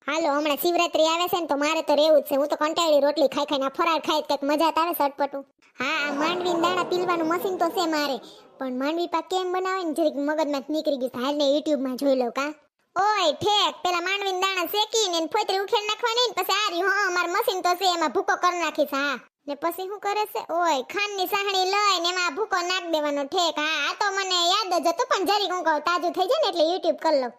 હાલો હમણાં શિવરાત્રી આવે છે ને તો મારે તો રહેવું જ છે. હું તો કંટાળી રોટલી ખાઈ ખાઈને ફરાળ ખાઈ કંઈક મજા જ આવે સટપટું. હા આ માંડવીના દાણા પીલવાનું મશીન તો છે મારે, પણ માંડવી પાક કેમ બનાવે ને જરીક મગજમાં નીકળી ગયું. હાલ ને યુટ્યુબમાં જોઈ લઉં કા. ઓય ઠેક પેલા માંડવીના દાણા શેકીને ને ફોતરી ઉખેડ નાખવાની ને પછી આ રહ્યું. હા માર મશીન તો છે એમાં ભૂકો કરી નાખીશ. હા ને પછી શું કરે છે? ઓય ખાંડની સાહણી લઈને એમાં ભૂકો નાખ દેવાનો. ઠેક હા આ તો મને યાદ જ હતું, પણ જરીક હું કહું તાજું થઈ જાય ને એટલે યુટ્યુબ કરી લઉં.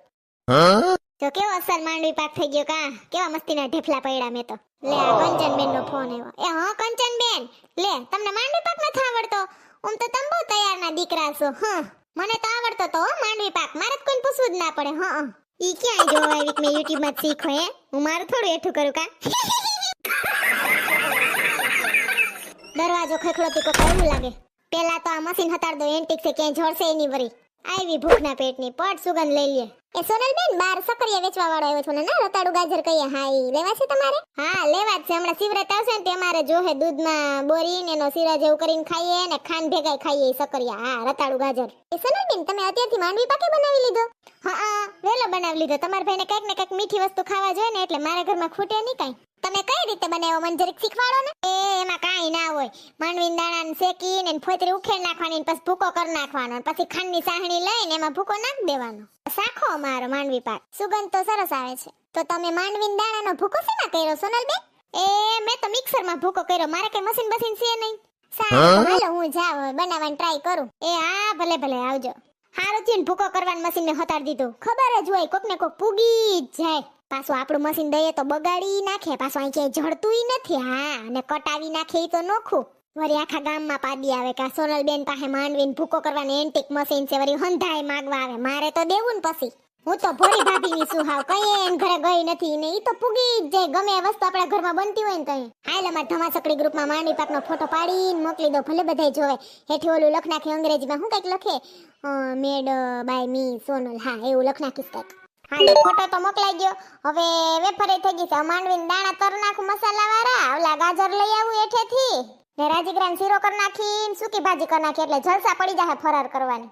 તો કેવો અસલ માંડવી પાક થઈ ગયો કા. કેવા મસ્તીના ઢેફલા પડ્યા મેં તો. લે આ કંચનબેન નો ફોન આવ્યો. એ હા કંચનબેન, લે તમને માંડવી પાક નથી આવડતો? તો તમે બહુ તૈયારના દીકરા છો. હા મને તો આવડતો તો માંડવી પાક, મારે તો કોઈને પૂછવું જ ના પડે. હા ઈ ક્યાં જોવા આવી કે મેં યુટ્યુબ માં શીખો હે? હું મારું થોડું એઠું કરું કા. દરવાજો ખખડોતી કોક એવું લાગે. પેલા તો આ મશીન હટાડ દો, એન્ટિક છે ક્યાંય જળશે એની વરી. આવી ભૂખના પેટની પટ સુગંધ લઈ લે. એ સોનલબેન બાર સકરિયા વેચવા વાળો આવ્યો છો ને ના રતાડુ ગાજર કહીએ. હા ઈ લેવા છે તમારે? હા લેવા જ છે. હમણાં શિવરાત આવશે ને તે અમારે જોહે દૂધમાં બોરીને એનો શીરા જેવું કરીને ખાઈએ ને ખાંડ ભેગાઈ ખાઈએ સકરિયા. હા રતાડુ ગાજર. એ સોનલબેન તમે અત્યારથી માંડવી પાકે બનાવી લીધો? હા વેલો બનાવી લીધો. તમારા ભાઈને કંઈક ને કંઈક મીઠી વસ્તુ ખાવા જોઈએ ને એટલે મારા ઘરમાં ખૂટે નહીં કાંઈ. તમે કઈ રીતે બનાવો મને જરીક શીખવાડો ને. એ એમાં કાંઈ ના હોય. માંડવીના દાણાને શેકીને ફોતરી ઉખેડ નાખવાની, પછી ભૂકો કરી નાખવાનો, પછી ખાંડની સાહણી લઈને એમાં ભૂકો નાખ દેવાનો. સાખો મારો માંડવી પાક, સુગંધ તો સરસ આવે છે. તો તમે માંડવીના દાણાનો ભૂકો શેમાં કર્યો સોનલબેન? એ મેં તો મિક્સરમાં ભૂકો કર્યો. મારે કઈ મશીન બસીન છે નહીં. સારું હાલો હું જાઉં બનાવવાની ટ્રાય કરું. એ હા ભલે ભલે આવજો. હારું થયું ભૂકો કરવાનું મશીનને હટાડી દીધું. ખબર જ હોય કોકને કોક પૂગી જ જાય. પાછું આપણું મશીન દઈએ તો બગાડી નાખે, પાછું અહીં ક્યાંય જડતુંય નથી. હા અને કટાવી નાખે ઈ તો નોખું. વળી આખા ગામમાં પાડી આવે કે સોનલબેન પાસે માંડવીને ભૂકો કરવાની એન્ટિક મશીન છે. વળી હંધાય માગવા આવે. મારે તો દેવું ને પછી. હું તો ભોળી ભાભીની સુહાવ કઈ એન ઘરે ગઈ નથી ને ઈ તો પૂગી જ જાય. ગમે એ વસ્તુ આપણા ઘરમાં બનતી હોય ને કઈ. હાલ અમાર ધમાસકડી ગ્રુપમાં માંડવી પાકનો ફોટો પાડીને મોકલી દો, ભલે બધાય જોવે. હેઠે ઓલું લખ નાખી અંગ્રેજીમાં શું કંઈક લખે મેડ બાય મી સોનલ. હા એવું લખ નાખીશ કંઈક. હાલો ફોટો તો મોકલાઈ ગયો. હવે વેફર થઈ ગઈ છે. માંડવીના દાણા તર નાખું મસાલા વાળા. ઓલા ગાજર લઈ આવું હેઠેથી ને રાજગરાનો શીરો કરી નાખી, સૂકી ભાજી કરી નાખી એટલે જલસા પડી જાય ફરાર કરવાની.